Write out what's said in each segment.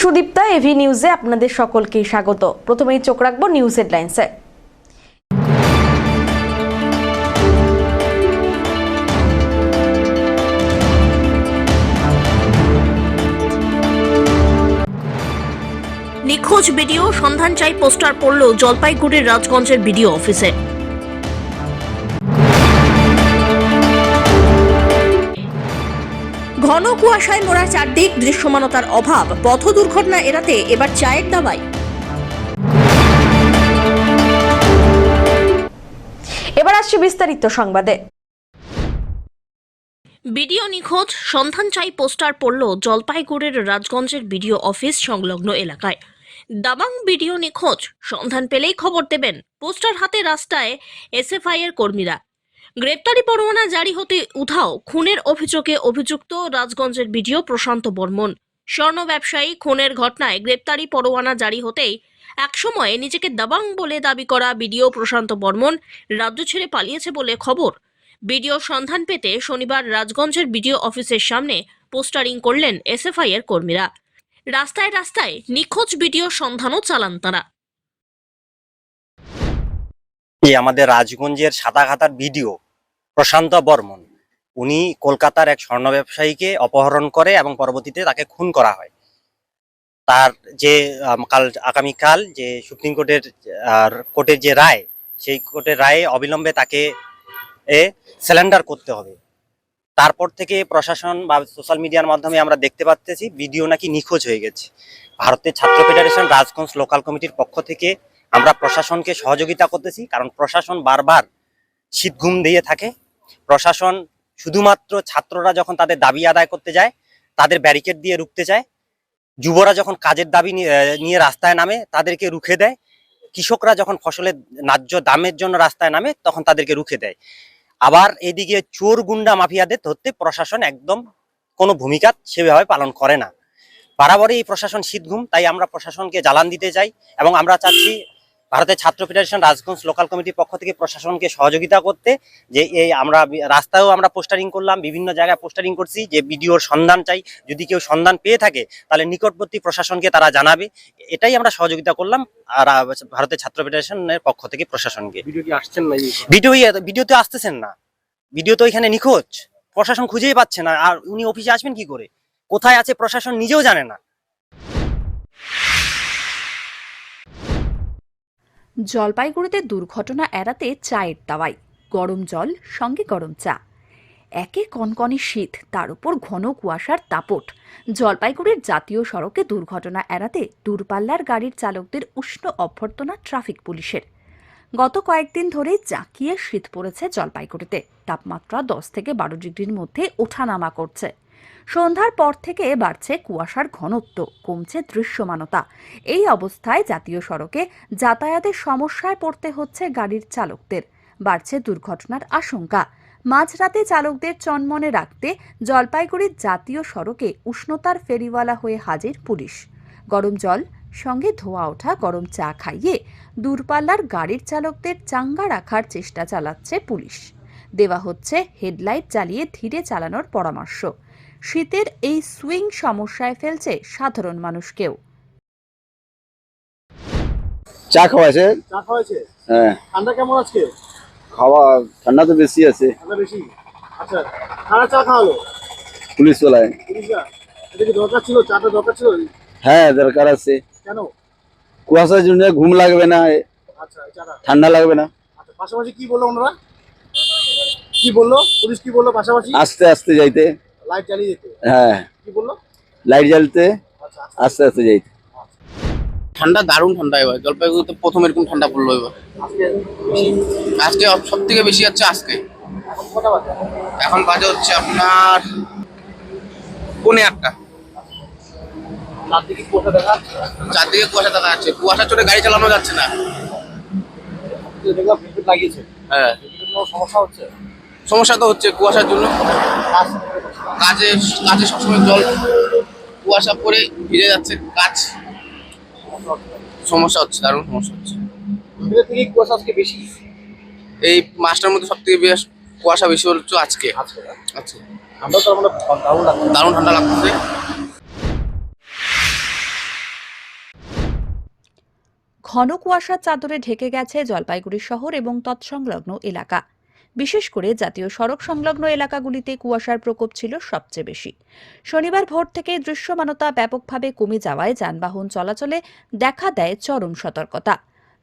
Sudipta AV নিউজে আপনাদের সকলকে স্বাগত। প্রথমেই চোখ রাখবো নিউজ হেডলাইন্সে। নিখোঁজ ভিডিও সন্ধান চাই পোস্টার পড়ল জলপাইগুড়ির রাজগঞ্জের বিডিও অফিসে। ঘন কুয়াশায় মোড়া চারদিক, দৃশ্যমানতার অভাব, পথ দুর্ঘটনা এড়াতে এবার চায়ের দাবাই। এবার আসছে বিস্তারিত সংবাদে। বিডিও নিখোঁজ, সন্ধান চাই পোস্টার পড়ল জলপাইগুড়ির রাজগঞ্জের বিডিও অফিস সংলগ্ন এলাকায়। দাবাং বিডিও নিখোঁজ, সন্ধান পেলেই খবর দেবেন, পোস্টার হাতে রাস্তায় এসএফআই এর কর্মীরা। গ্রেপ্তারি পরোয়ানা জারি হতে উধাও খুনের অভিযোগে অভিযুক্ত রাজগঞ্জের বিডিও প্রশান্ত বর্মন। স্বর্ণ ব্যবসায়ী খুনের ঘটনায় গ্রেপ্তারি পরোয়ানা জারি হতেই একসময় নিজেকে দাবাং বলে দাবি করা বিডিও প্রশান্ত বর্মন রাজ্য ছেড়ে পালিয়েছে বলে খবর। বিডিও সন্ধান পেতে শনিবার রাজগঞ্জের বিডিও অফিসের সামনে পোস্টারিং করলেন এসএফআই এর কর্মীরা। রাস্তায় রাস্তায় নিখোঁজ বিডিও সন্ধানও চালান তারা। আমাদের রাজগঞ্জের সাদাঘাটার বিডিও প্রশান্ত বর্মন, উনি কলকাতার এক স্বর্ণ ব্যবসায়ীকে অপহরণ করে এবং পরবর্তীতে তাকে খুন করা হয়। তার যে আগামীকাল যে সুপ্রিম কোর্টের যে রায়, সেই কোর্টের রায়ে অবিলম্বে তাকে সারেন্ডার করতে হবে। তারপর থেকে প্রশাসন বা সোশ্যাল মিডিয়ার মাধ্যমে আমরা দেখতে পাচ্ছি ভিডিও নাকি নিখোঁজ হয়ে গেছে। ভারতের ছাত্র ফেডারেশন রাজগঞ্জ লোকাল কমিটির পক্ষ থেকে আমরা প্রশাসনকে সহযোগিতা করতেছি, কারণ প্রশাসন বারবার শীত ঘুম দিয়ে থাকে। প্রশাসন শুধুমাত্র ছাত্ররা যখন তাদের দাবি আদায় করতে যায় তাদের ব্যারিকেড দিয়ে রুখতে চায়, যুবরা যখন কাজের দাবি নিয়ে রাস্তায় নামে তাদেরকে রুখে দেয়, কৃষকরা যখন ফসলের ন্যায্য দামের জন্য রাস্তায় নামে তখন তাদেরকে রুখে দেয়। আবার এদিকে চোর গুন্ডা মাফিয়াদের ধরতে প্রশাসন একদম কোনো ভূমিকা সেভাবে পালন করে না। বরাবরই এই প্রশাসন শীতঘুম, তাই আমরা প্রশাসনকে জ্বালান দিতে চাই এবং আমরা চাচ্ছি ভারতের ছাত্র ফেডারেশন রাজগঞ্জ লোকাল কমিটির পক্ষ থেকে প্রশাসনকে সহযোগিতা করতে। যে এই আমরা রাস্তায়ও আমরা পোস্টারিং করলাম, বিভিন্ন জায়গায় পোস্টারিং করছি যে ভিডিওর সন্ধান চাই, যদি কেউ সন্ধান পেয়ে থাকে তাহলে নিকটবর্তী প্রশাসনকে তারা জানাবে। এটাই আমরা সহযোগিতা করলাম আর ভারতের ছাত্র ফেডারেশনের পক্ষ থেকে প্রশাসনকে। ভিডিও কি আসছেন না? ভিডিওতে আসতেছেন না, ভিডিও তো এখানে নিখোঁজ, প্রশাসন খুঁজেই পাচ্ছে না। আর উনি অফিসে আসবেন কি করে, কোথায় আছে প্রশাসন নিজেও জানে না। জলপাইগুড়িতে দুর্ঘটনা এড়াতে চায়ের দাওয়াই, গরম জল সঙ্গে গরম চা। একে কনকনে শীত, তার উপর ঘন কুয়াশার দাপট। জলপাইগুড়ির জাতীয় সড়কে দুর্ঘটনা এড়াতে দূরপাল্লার গাড়ির চালকদের উষ্ণ অভ্যর্থনা ট্রাফিক পুলিশের। গত কয়েকদিন ধরেই জাঁকিয়ে শীত পড়েছে জলপাইগুড়িতে। তাপমাত্রা 10 থেকে 12 ডিগ্রির মধ্যে ওঠানামা করছে। সন্ধ্যার পর থেকে বাড়ছে কুয়াশার ঘনত্ব, কমছে দৃশ্যমানতা। এই অবস্থায় জাতীয় সড়কে যাতায়াতের সমস্যায় পড়তে হচ্ছে গাড়ির চালকদের। বাড়ছে দুর্ঘটনার আশঙ্কা। মাঝরাতে চালকদের চনমনে রাখতে জলপাইগুড়ির জাতীয় সড়কে উষ্ণতার ফেরিওয়ালা হয়ে হাজির পুলিশ। গরম জল সঙ্গে ধোয়া ওঠা গরম চা খাইয়ে দূরপাল্লার গাড়ির চালকদের চাঙ্গা রাখার চেষ্টা চালাচ্ছে পুলিশ। দেওয়া হচ্ছে হেডলাইট জ্বালিয়ে ধীরে চালানোর পরামর্শ। শীতের এই সুইং সমস্যায় ফেলছে সাধারণ মানুষকেও। চা খাওয়াছে? চা খাওয়াছে? হ্যাঁ। ঠান্ডা কেমন আজকে? ঠান্ডা তো বেশি আছে। ঠান্ডা বেশি? আচ্ছা, কারা চা খাওয়ালো? পুলিশ ওলায়। পুলিশরা? এটা কি দরকার ছিল? চাটা দরকার ছিল? হ্যাঁ, দরকার আছে। কেন? কুয়াশার জন্য ঘুম লাগবে না। আচ্ছা, চাটা ঠান্ডা লাগবে না। আচ্ছা, পাশাপাশি কি বললো ওনারা? কি বললো পুলিশ? কি বললো পাশাপাশি? আস্তে আস্তে যাইতে। লাইট জ্বালিয়ে যেতে? হ্যাঁ। কি বললো? লাইট জ্বালতে, আচ্ছা, আস্তে আস্তে যাইতে। ঠান্ডা দারুণ ঠান্ডা। এবার জলপাইগুড়িতে প্রথম এরকম ঠান্ডা পড়লো। এবার আজকে সব থেকে বেশি হচ্ছে আজকে। এখন বাজে হচ্ছে আপনার 9:30। চারদিকে কুয়াশা দেখা যাচ্ছে? চারদিকে কুয়াশা দেখা যাচ্ছে, কুয়াশা চড়ে গাড়ি চালানো যাচ্ছে না। দেখলাম ভিড় লাগিয়েছে। হ্যাঁ, কোনো সমস্যা হচ্ছে? সমস্যা তো হচ্ছে কুয়াশার জন্য। কাজে কাজে সবসময় জল কুয়াশা পরে ভিজে যাচ্ছে, কাজ সমস্যা হচ্ছে, দারুণ সমস্যা হচ্ছে। থেকে কুয়াশা আজকে বেশি? এই মাসটার মধ্যে সব থেকে বেশ কুয়াশা বেশি হচ্ছে আজকে। আচ্ছা, আমরা তো দারুণ দারুণ ঠান্ডা লাগছে। ঘন কুয়াশার চাদরে ঢেকে গেছে জলপাইগুড়ি শহর এবং তৎসংলগ্ন এলাকা। বিশেষ করে জাতীয় সড়ক সংলগ্ন এলাকাগুলিতে কুয়াশার প্রকোপ ছিল সবচেয়ে বেশি। শনিবার ভোর থেকে দৃশ্যমানতা ব্যাপকভাবে কমে যাওয়ায় যানবাহন চলাচলে দেখা দেয় চরম সতর্কতা।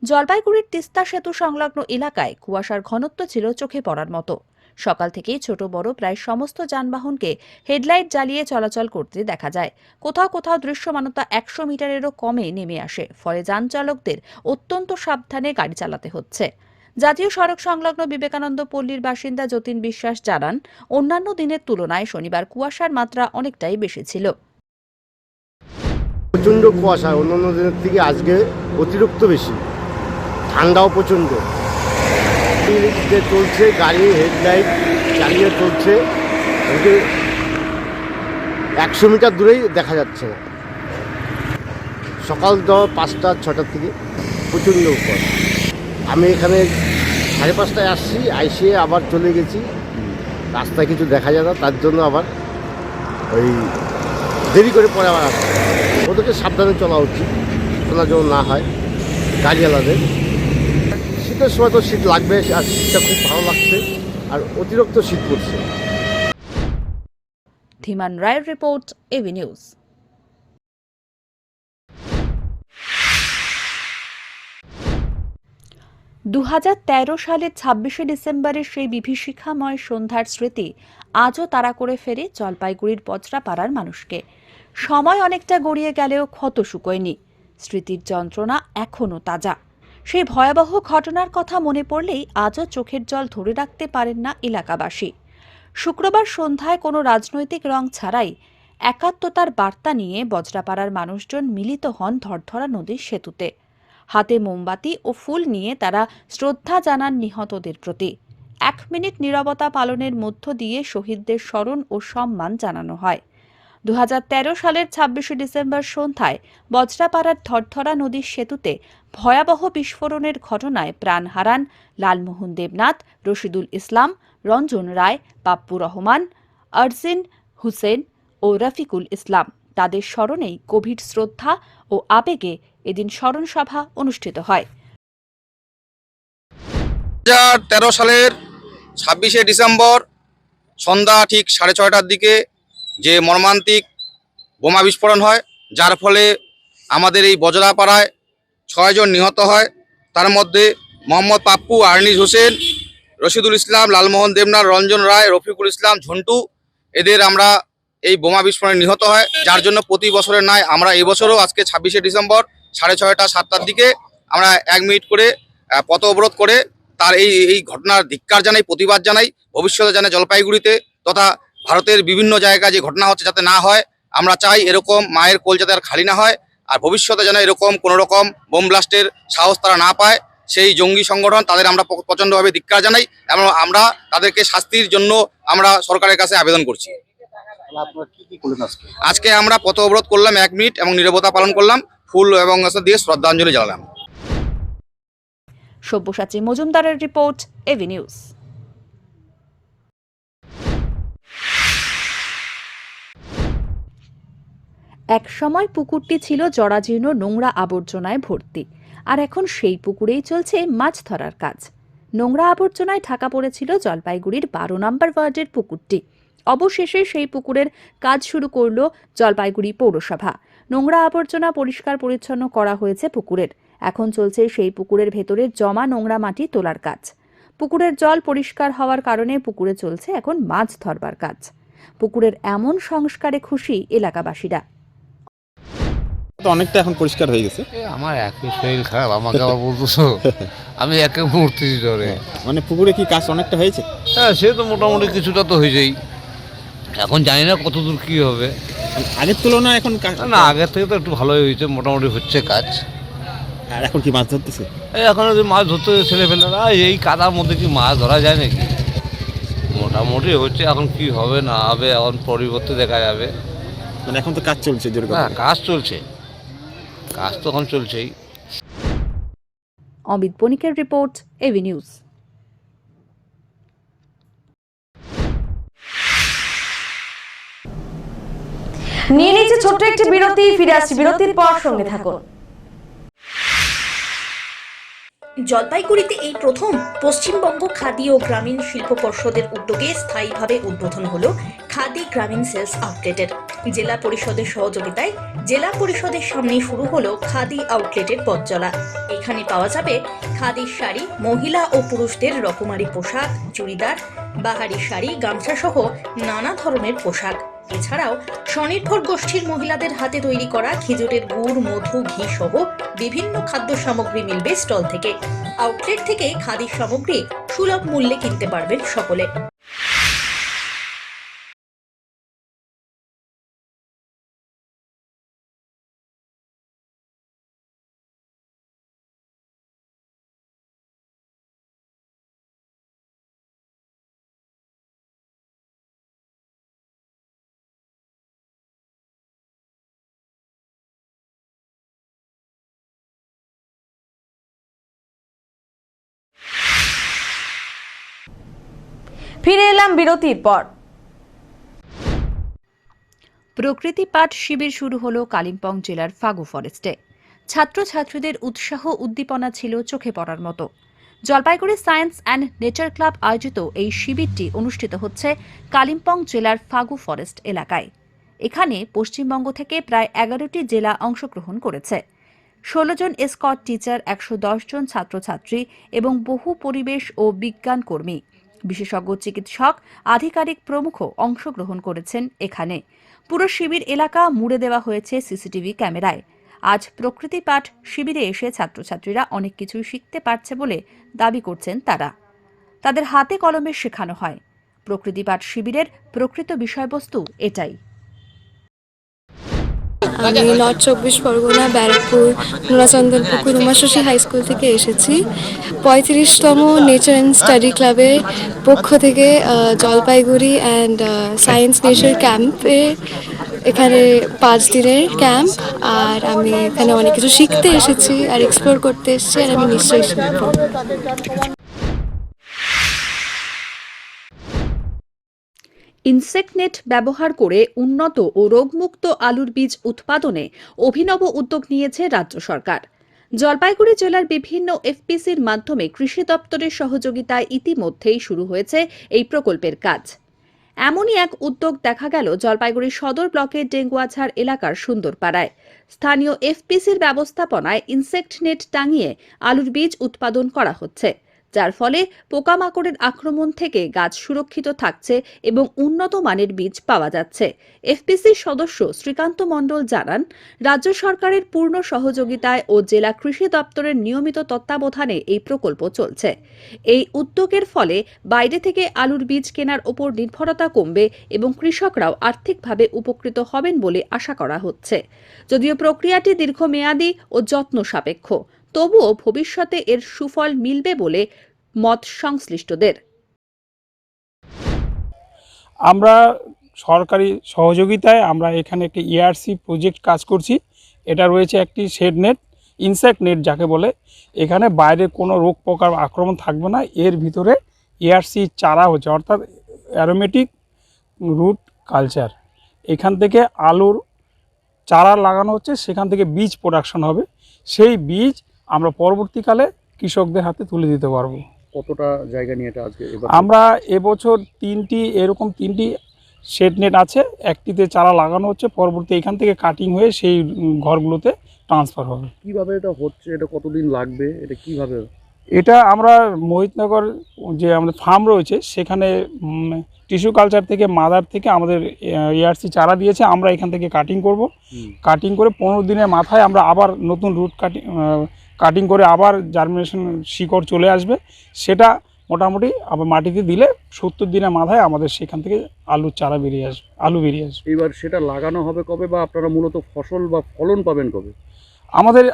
জলপাইগুড়ির তিস্তা সেতু সংলগ্ন এলাকায় কুয়াশার ঘনত্ব ছিল চোখে পড়ার মতো। সকাল থেকেই ছোট বড় প্রায় সমস্ত যানবাহনকে হেডলাইট জ্বালিয়ে চলাচল করতে দেখা যায়। কোথাও কোথাও দৃশ্যমানতা 100 মিটারেরও কমে নেমে আসে, ফলে যান চালকদের অত্যন্ত সাবধানে গাড়ি চালাতে হচ্ছে। জাতীয় সড়ক সংলগ্ন বিবেকানন্দ পল্লীর বাসিন্দা যতীন বিশ্বাস জানান, অন্যান্য দিনের তুলনায় শনিবার কুয়াশার মাত্রা অনেকটাই বেশি ছিল। প্রচণ্ড কুয়াশা, অন্যান্য দিনের থেকে আজকে অতিরিক্ত বেশি, ঠান্ডাও প্রচণ্ড। যে চলছে গাড়ি হেডলাইট চালিয়ে চলছে, 100 মিটার দূরেই দেখা যাচ্ছে না। সকাল 5টা-6টার থেকে প্রচণ্ড কুয়াশা। আমি এখানে 5:30টায় আসছি, আইসে আবার চলে গেছি, রাস্তায় কিছু দেখা যায় না, তার জন্য আবার ওই দেরি করে পরে আবার আসছে। ওদেরকে সাবধানে চলা উচিত, শোনা যেন না হয় গাড়িওয়ালাদের। শীতের সময় তো শীত লাগবে, আর শীতটা খুব ভালো লাগছে, আর অতিরিক্ত শীত পড়ছে। ধীমান রায়ের রিপোর্ট, এভি নিউজ। সালের 26শে ডিসেম্বরের সেই বিভীষিকাময় সন্ধ্যার স্মৃতি আজও তাড়া করে ফেরে জলপাইগুড়ির বজরাপাড়ার মানুষকে। সময় অনেকটা গড়িয়ে গেলেও ক্ষত শুকোয়নি, স্মৃতির যন্ত্রণা এখনও তাজা। সেই ভয়াবহ ঘটনার কথা মনে পড়লেই আজও চোখের জল ধরে রাখতে পারেন না এলাকাবাসী। শুক্রবার সন্ধ্যায় কোনো রাজনৈতিক রং ছাড়াই একাত্মতার বার্তা নিয়ে বজরাপাড়ার মানুষজন মিলিত হন ধরধরা নদীর সেতুতে। হাতে মোমবাতি ও ফুল নিয়ে তারা শ্রদ্ধা জানান নিহতদের প্রতি। 1 মিনিট নীরবতা পালনের মধ্য দিয়ে শহীদদের স্মরণ ও সম্মান জানানো হয়। 2013 সালের 26শে ডিসেম্বর সন্ধ্যায় বজরাপাড়ার ধরধরা নদীর সেতুতে ভয়াবহ বিস্ফোরণের ঘটনায় প্রাণ হারান লালমোহন দেবনাথ, রশিদুল ইসলাম, রঞ্জন রায়, পাপ্পু রহমান, আরজিন হুসেন ও রফিকুল ইসলাম। তাদের স্মরণেই গভীর শ্রদ্ধা ও আবেগে এদিন স্মরণ সভা অনুষ্ঠিত হয়। 2013 সালের 26শে ডিসেম্বর সন্ধ্যা ঠিক 6:30টার দিকে যে মর্মান্তিক বোমা বিস্ফোরণ হয়, যার ফলে আমাদের এই বজরাপাড়ায় 6 জন নিহত হয়। তার মধ্যে মোহাম্মদ পাপ্পু, আরনিজ হোসেন, রশিদুল ইসলাম, লালমোহন দেবনাথ, রঞ্জন রায়, রফিকুল ইসলাম, ঝন্টু, এদের আমরা এই বোমা বিস্ফোরণে নিহত হয়। যার জন্য প্রতি বছরের নয়, আমরা এবছরও আজকে 26শে ডিসেম্বর 6:30-7টার দিকে আমরা 1 মিনিট করে পথ অবরোধ করে তার এই ঘটনার ধিক্কার জানাই, প্রতিবাদ জানাই। ভবিষ্যতে যেন জলপাইগুড়িতে তথা ভারতের বিভিন্ন জায়গায় যে ঘটনা হচ্ছে যাতে না হয়, আমরা চাই এরকম মায়ের কোল যাতে আর খালি না হয়, আর ভবিষ্যতে যেন এরকম কোনো রকম বোম ব্লাস্টের সাহস তারা না পায়। সেই জঙ্গি সংগঠন তাদের আমরা প্রচণ্ডভাবে ধিক্কার জানাই এবং আমরা তাদেরকে শাস্তির জন্য আমরা সরকারের কাছে আবেদন করছি। আজকে আমরা পথ অবরোধ করলাম 1 মিনিট এবং নীরবতা পালন করলাম, ফুল এবং দিয়ে শ্রদ্ধাঞ্জলি জানালাম। সব্যসাচী মজুমদারের রিপোর্ট, এভি নিউজ। এক সময় পুকুরটি ছিল জরাজীর্ণ নোংরা আবর্জনায় ভর্তি, আর এখন সেই পুকুরেই চলছে মাছ ধরার কাজ। নোংরা আবর্জনায় ঢাকা পড়েছিল জলপাইগুড়ির 12 নম্বর ওয়ার্ডের পুকুরটি। অবশেষে সেই পুকুরের কাজ শুরু করল জলপাইগুড়ি পৌরসভা। নোংরা আবর্জনা পরিষ্কার পরিচ্ছন্ন করা হয়েছে পুকুরের। এখন চলছে সেই পুকুরের ভেতরের জমা নোংরা মাটি তোলার কাজ। পুকুরের জল পরিষ্কার হওয়ার কারণে পুকুরে চলছে এখন মাছ ধরবার কাজ। পুকুরের এমন সংস্কারে খুশি এলাকাবাসীরা। অনেকটা এখন পরিষ্কার হয়ে গেছে। আমার একই শরীর খারাপ, আমাকে আবার বলতেছো আমি একে মূর্তি ধরে। মানে পুকুরে কি কাজ অনেকটা হয়েছে? হ্যাঁ, সে তো মোটামুটি কিছুটা তো হয়ে যায়। এখন জানি না কতদূর কি হবে। আগের তুলনায় এখন না, আগের থেকে তো একটু ভালোই হয়েছে, মোটামুটি হচ্ছে কাজ। আর এখন কি মাছ ধরতেছে? এখন যদি মাছ ধরতে ছেলেপেলেরা এই কাদার মধ্যে কি মাছ ধরা যায় নাকি? মোটামুটি হচ্ছে, এখন কি হবে না হবে এখন পরিবর্তে দেখা যাবে। মানে এখন তো কাজ চলছে। হ্যাঁ, কাজ চলছে, কাজ তো এখন চলছেই। অমিত বণিকের রিপোর্ট, এভি নিউজ। নিয়ে নিচ্ছে ছোট্ট একটি বিরতি, ফিরে আসছি বিরতির পর, সঙ্গে থাকুন। জলপাইগুড়িতে এই প্রথম পশ্চিমবঙ্গ খাদি ও গ্রামীণ শিল্প পর্ষদের উদ্যোগে স্থায়ীভাবে উদ্বোধন হলো খাদি গ্রামীণ সেলস আউটলেটের। জেলা পরিষদের সহযোগিতায় জেলা পরিষদের সামনে শুরু হলো খাদি আউটলেটের পথচলা। এখানে পাওয়া যাবে খাদির শাড়ি, মহিলা ও পুরুষদের রকমারি পোশাক, চুড়িদার, বাহারি শাড়ি, গামছা সহ নানা ধরনের পোশাক। এছাড়াও স্বনির্ভর গোষ্ঠীর মহিলাদের হাতে তৈরি করা খেজুরের গুড়, মধু, ঘি সহ বিভিন্ন খাদ্য সামগ্রী মিলবে স্টল থেকে। আউটলেট থেকে খাদির সামগ্রী সুলভ মূল্যে কিনতে পারবেন সকলে। ফিরে এলাম বিরতির পর। প্রকৃতি পাঠ শিবির শুরু হলো কালিম্পং জেলার ফাগু ফরেস্টে। ছাত্রছাত্রীদের উৎসাহ উদ্দীপনা ছিল চোখে পড়ার মতো। Jalpaiguri science and nature club আয়োজিত এই শিবিরটি অনুষ্ঠিত হচ্ছে কালিম্পং জেলার ফাগু ফরেস্ট এলাকায়। এখানে পশ্চিমবঙ্গ থেকে প্রায় 11টি জেলা অংশগ্রহণ করেছে। 16 জন এসকর্ট টিচার, 110 জন ছাত্রছাত্রী এবং বহু পরিবেশ ও বিজ্ঞান কর্মী, বিশেষজ্ঞ চিকিৎসক, আধিকারিক প্রমুখ অংশগ্রহণ করেছেন এখানে। পুরো শিবির এলাকা মুড়ে দেওয়া হয়েছে সিসিটিভি ক্যামেরায়। আজ প্রকৃতি পাঠ শিবিরে এসে ছাত্রছাত্রীরা অনেক কিছুই শিখতে পারছে বলে দাবি করছেন তারা। তাদের হাতে কলমে শেখানো হয়। প্রকৃতি পাঠ শিবিরের প্রকৃত বিষয়বস্তু এটাই। আমি north 24 Parganas Barrackpore Norachandanpukur Umashashi high school থেকে এসেছি। 35তম নেচার অ্যান্ড স্টাডি ক্লাবের পক্ষ থেকে জলপাইগুড়ি অ্যান্ড সায়েন্স নেচার ক্যাম্পে, এখানে 5 দিনের ক্যাম্প। আর আমি এখানে অনেক কিছু শিখতে এসেছি আর এক্সপ্লোর করতে এসেছি, আর আমি নিশ্চয়ই শিখব। ইনসেক্ট নেট ব্যবহার করে উন্নত ও রোগমুক্ত আলুর বীজ উৎপাদনে অভিনব উদ্যোগ নিয়েছে রাজ্য সরকার। জলপাইগুড়ি জেলার বিভিন্ন এফপিসির মাধ্যমে কৃষি দপ্তরের সহযোগিতায় ইতিমধ্যেই শুরু হয়েছে এই প্রকল্পের কাজ। এমনই এক উদ্যোগ দেখা গেল জলপাইগুড়ি সদর ব্লকের ডেঙ্গুয়াঝাড় এলাকার সুন্দরপাড়ায়। স্থানীয় এফপিসির ব্যবস্থাপনায় ইনসেক্ট নেট টাঙিয়ে আলুর বীজ উৎপাদন করা হচ্ছে, যার ফলে পোকামাকড়ের আক্রমণ থেকে গাছ সুরক্ষিত থাকছে এবং উন্নত মানের বীজ পাওয়া যাচ্ছে। এফপিসির সদস্য শ্রীকান্ত মণ্ডল জানান, রাজ্য সরকারের পূর্ণ সহযোগিতায় ও জেলা কৃষি দপ্তরের নিয়মিত তত্ত্বাবধানে এই প্রকল্প চলছে। এই উদ্যোগের ফলে বাইরে থেকে আলুর বীজ কেনার ওপর নির্ভরতা কমবে এবং কৃষকরাও আর্থিকভাবে উপকৃত হবেন বলে আশা করা হচ্ছে। যদিও প্রক্রিয়াটি দীর্ঘমেয়াদী ও যত্ন সাপেক্ষ, তবুও ভবিষ্যতে এর সুফল মিলবে বলে মত সংশ্লিষ্টদের। আমরা সরকারি সহযোগিতায় আমরা এখানে একটি ERC প্রজেক্ট কাজ করছি। এটা রয়েছে একটি শেড নেট, ইনসেক্ট নেট যাকে বলে। এখানে বাইরে কোনো রোগ পোকার আক্রমণ থাকবে না। এর ভিতরে ERC চারা হচ্ছে, অর্থাৎ অ্যারোমেটিক রুট কালচার। এখান থেকে আলুর চারা লাগানো হচ্ছে, সেখান থেকে বীজ প্রোডাকশন হবে। সেই বীজ আমরা পরবর্তীকালে কৃষকদের হাতে তুলে দিতে পারবো। কতটা জায়গা নিয়ে এটা আজকে আমরা এবছর 3টি শেড নেট আছে, একটিতে চারা লাগানো হচ্ছে, পরবর্তী এখান থেকে কাটিং হয়ে সেই ঘরগুলোতে ট্রান্সফার হবে। কিভাবে এটা হচ্ছে, এটা কতদিন লাগবে, এটা কিভাবে? এটা আমরা মোহিতনগর যে আমাদের ফার্ম রয়েছে সেখানে টিস্যু কালচার থেকে মাদার থেকে আমাদের ERC চারা দিয়েছে। আমরা এখান থেকে কাটিং করব। কাটিং করে 15 দিনের মাথায় আমরা আবার নতুন রুট কাটিং করে আবার জার্মিনেশন শিকড় চলে আসবে। সেটা মোটামুটি আবার মাটিতে দিলে 70 দিনের মাথায় আমাদের সেখান থেকে আলুর চারা বেরিয়ে আসবে, আলু বেরিয়ে আসবে। এবার সেটা লাগানো হবে কবে, বা আপনারা মূলত ফসল বা ফলন পাবেন কবে? আমাদের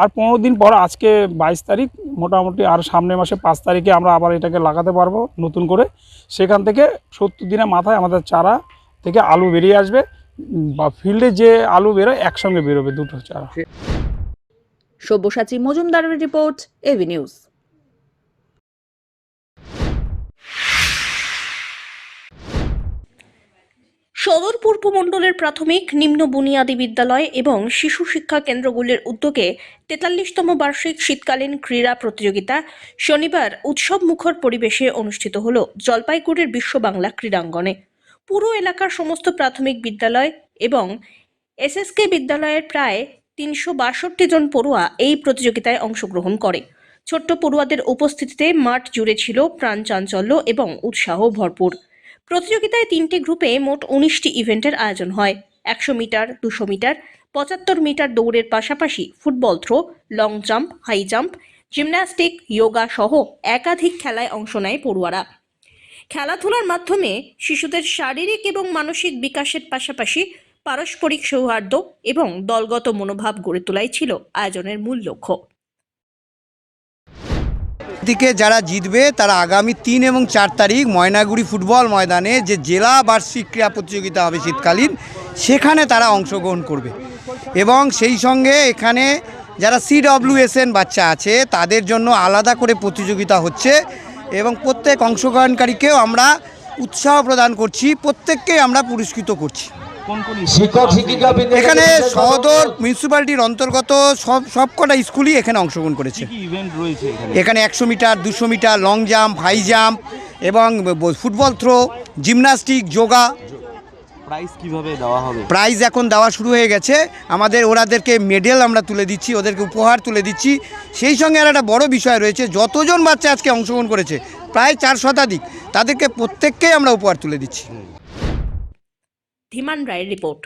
আর 15 দিন পর, আজকে 22 তারিখ, মোটামুটি আর সামনের মাসে 5 তারিখে আমরা আবার এটাকে লাগাতে পারবো নতুন করে। সেখান থেকে 70 দিনের মাথায় আমাদের চারা থেকে আলু বেরিয়ে আসবে, বা ফিল্ডে যে আলু বেরোয় একসঙ্গে বেরোবে দুটো চারা। সব্যসাচী মজুমদারের রিপোর্ট, এবি নিউজ। সদর পূর্ব মণ্ডলের প্রাথমিক নিম্ন বুনিয়াদী বিদ্যালয় এবং শিশু শিক্ষা কেন্দ্রগুলির উদ্যোগে 43তম বার্ষিক শীতকালীন ক্রীড়া প্রতিযোগিতা শনিবার উৎসব মুখর পরিবেশে অনুষ্ঠিত হল জলপাইগুড়ির বিশ্ব বাংলা ক্রীড়াঙ্গনে। পুরো এলাকার সমস্ত প্রাথমিক বিদ্যালয় এবং এসএসকে বিদ্যালয়ের প্রায় 362 জন পড়ুয়া এই প্রতিযোগিতায় অংশগ্রহণ করে। ছোট্ট পড়ুয়াদের উপস্থিতিতে মাঠ জুড়ে ছিল প্রাণ চাঞ্চল্য এবং উৎসাহ ভরপুর। প্রতিযোগিতায় 3টি গ্রুপে মোট 19টি ইভেন্টের আয়োজন হয়। 100 মিটার, 200 মিটার, 75 মিটার দৌড়ের পাশাপাশি football throw, long jump, high jump, gymnastic, yoga সহ একাধিক খেলায় অংশ নেয় পড়ুয়ারা। খেলাধুলার মাধ্যমে শিশুদের শারীরিক এবং মানসিক বিকাশের পাশাপাশি পারস্পরিক সৌহার্দ্য এবং দলগত মনোভাব গড়ে তোলাই ছিল আয়োজনের মূল লক্ষ্য। দিকে যারা জিতবে তারা আগামী 3 এবং 4 তারিখ ময়নাগুড়ি ফুটবল ময়দানে যে জেলা বার্ষিক ক্রীড়া প্রতিযোগিতা হবে শীতকালীন, সেখানে তারা অংশগ্রহণ করবে। এবং সেই সঙ্গে এখানে যারা CWSN বাচ্চা আছে তাদের জন্য আলাদা করে প্রতিযোগিতা হচ্ছে এবং প্রত্যেক অংশগ্রহণকারীকেও আমরা উৎসাহ প্রদান করছি, প্রত্যেককেই আমরা পুরস্কৃত করছি। এখানে সদর মিউনিসিপ্যালিটির অন্তর্গত সবকটা স্কুলই এখানে অংশগ্রহণ করেছে। এখানে 100 metre, 200 metre, long jump, high jump এবং football throw, gymnastic, yoga. Prize কিভাবে দেওয়া হবে? প্রাইজ এখন দেওয়া শুরু হয়ে গেছে। ওদেরকে মেডেল আমরা তুলে দিচ্ছি, ওদেরকে উপহার তুলে দিচ্ছি। সেই সঙ্গে আর একটা বড় বিষয় রয়েছে, যতজন বাচ্চা আজকে অংশগ্রহণ করেছে প্রায় 4 শতাধিক, তাদেরকে প্রত্যেককেই আমরা উপহার তুলে দিচ্ছি। ধীমান রায়ের রিপোর্ট।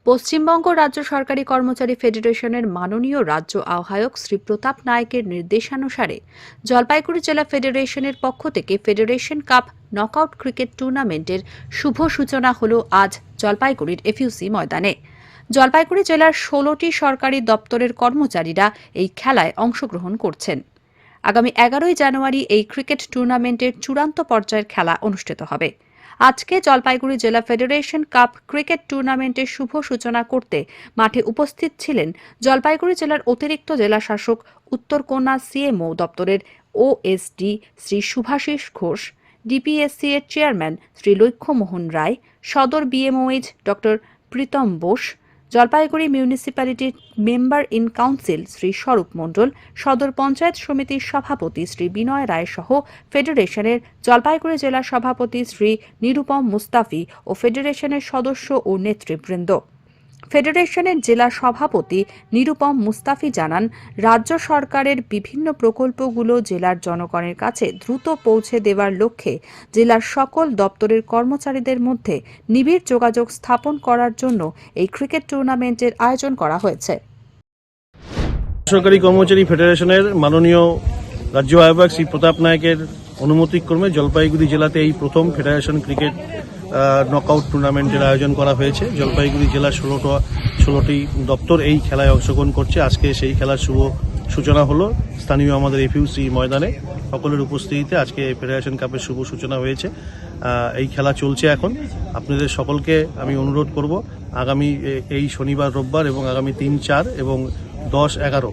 পশ্চিমবঙ্গ রাজ্য সরকারি কর্মচারী ফেডারেশনের মাননীয় রাজ্য আহ্বায়ক শ্রী প্রতাপ নায়েকের নির্দেশানুসারে জলপাইগুড়ি জেলা ফেডারেশনের পক্ষ থেকে ফেডারেশন কাপ নকআউট ক্রিকেট টুর্নামেন্টের শুভ সূচনা হল আজ জলপাইগুড়ির FUC ময়দানে। জলপাইগুড়ি জেলার 16টি সরকারি দপ্তরের কর্মচারীরা এই খেলায় অংশগ্রহণ করছেন। আগামী 11ই জানুয়ারি এই ক্রিকেট টুর্নামেন্টের চূড়ান্ত পর্যায়ের খেলা অনুষ্ঠিত হবে। আজকে জলপাইগুড়ি জেলা ফেডারেশন কাপ ক্রিকেট টুর্নামেন্টের শুভ সূচনা করতে মাঠে উপস্থিত ছিলেন জলপাইগুড়ি জেলার অতিরিক্ত জেলা শাসক উত্তরকন্যা CMO দপ্তরের OSD শ্রী শুভাশিস ঘোষ, DPSC এর চেয়ারম্যান শ্রী লক্ষ্যমোহন রায়, সদর BMOH ডক্টর প্রীতম বোস, জলপাইগুড়ি মিউনিসিপ্যালিটির member in council Shri Swarup Mondal, সদর পঞ্চায়েত সমিতির সভাপতি শ্রী বিনয় রায় সহ ফেডারেশনের জলপাইগুড়ি জেলা সভাপতি শ্রী নিরুপম মুস্তাফি ও ফেডারেশনের সদস্য ও নেতৃবৃন্দ। ফেডারেশনের জেলা সভাপতি নিরুপম মুস্তাফি জানান, রাজ্য সরকারের বিভিন্ন প্রকল্পগুলো জেলার জনগণের কাছে দ্রুত পৌঁছে দেওয়ার লক্ষ্যে জেলার সকল দপ্তরের কর্মচারীদের মধ্যে নিবিড় যোগাযোগ স্থাপন করার জন্য এই ক্রিকেট টুর্নামেন্টের আয়োজন করা হয়েছে। সরকারি কর্মচারী ফেডারেশনের মাননীয় রাজ্য আহ্বায়ক শ্রী প্রতাপ নায়েকের অনুমতিক্রমে জলপাইগুড়ি জেলাতে এই প্রথম ফেডারেশন ক্রিকেট নকআউট টুর্নামেন্টের আয়োজন করা হয়েছে। জলপাইগুড়ি জেলার 16টি দপ্তর এই খেলায় অংশগ্রহণ করছে। আজকে সেই খেলার শুভ সূচনা হলো স্থানীয় আমাদের FUC ময়দানে। সকলের উপস্থিতিতে আজকে ফেডারেশন কাপের শুভ সূচনা হয়েছে। এই খেলা চলছে এখন। আপনাদের সকলকে আমি অনুরোধ করব, আগামী এই শনিবার, রোববার এবং আগামী 3, 4 এবং 10, 11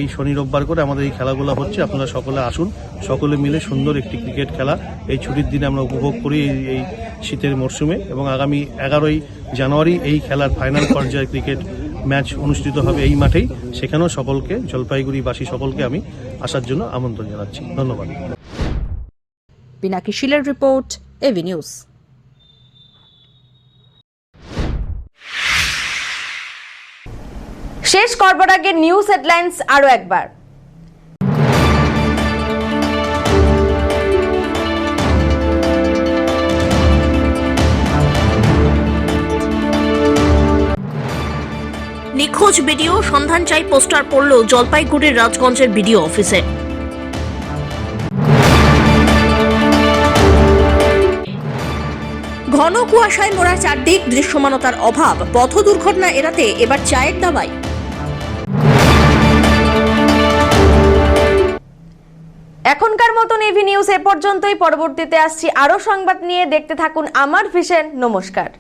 এই শনি রোববার করে আমাদের এই খেলাগুলো হচ্ছে। আপনারা সকলে আসুন, সকলে মিলে সুন্দর একটি ক্রিকেট খেলা এই ছুটির দিনে আমরা উপভোগ করি এই শীতের মরশুমে। এবং আগামী 11ই জানুয়ারি এই খেলার ফাইনাল পর্যায়ে ক্রিকেট ম্যাচ অনুষ্ঠিত হবে এই মাঠেই। সেখানেও সকলকে, জলপাইগুড়িবাসী সকলকে আমি আসার জন্য আমন্ত্রণ জানাচ্ছি। ধন্যবাদ। পিনাকি শিলের রিপোর্ট, AV নিউজ। শেষ করবার আগে নিউজ হেডলাইন্স আরো একবার। নিখোঁজ ভিডিও, সন্ধান চাই পোস্টার পড়ল জলপাইগুড়ির রাজগঞ্জের BDO অফিসে। ঘন কুয়াশায় মোড়া চারদিক, দৃশ্যমানতার অভাব, পথ দুর্ঘটনা এড়াতে এবার চায়ের দাওয়াই। এখনকার মতন AV নিউজ এ পর্যন্তই। পরবর্তীতে আসছি আরো সংবাদ নিয়ে। দেখতে থাকুন আমার ভিশন। নমস্কার।